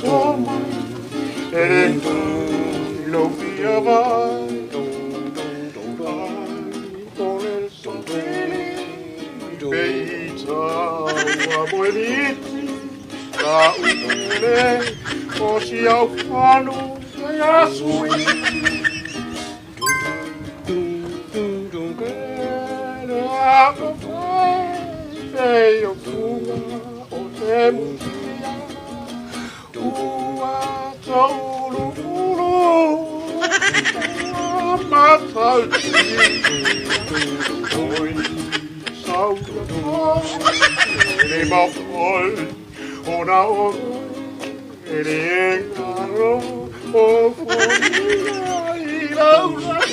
toma, eres lo que vai, con el sopeli, beita, abueliti, la une, o si au fano, ya sui. Ei, o tua, o te mutia, ua tauru uru, ua matalti, oi, saura toi, ere mapoi, ona oro, ere engaro, o fonia I laura te.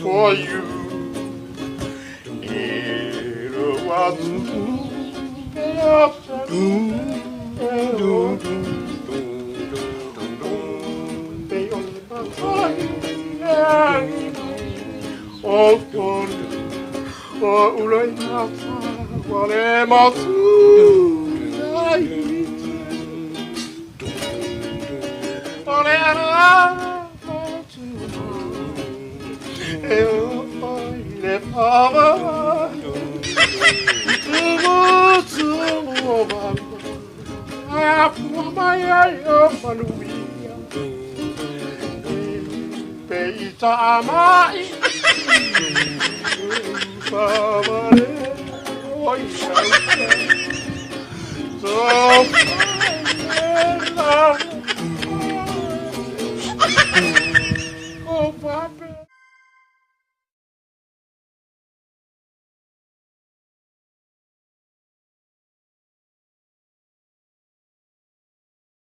For you, it was Peita amai, favore, oi chau, so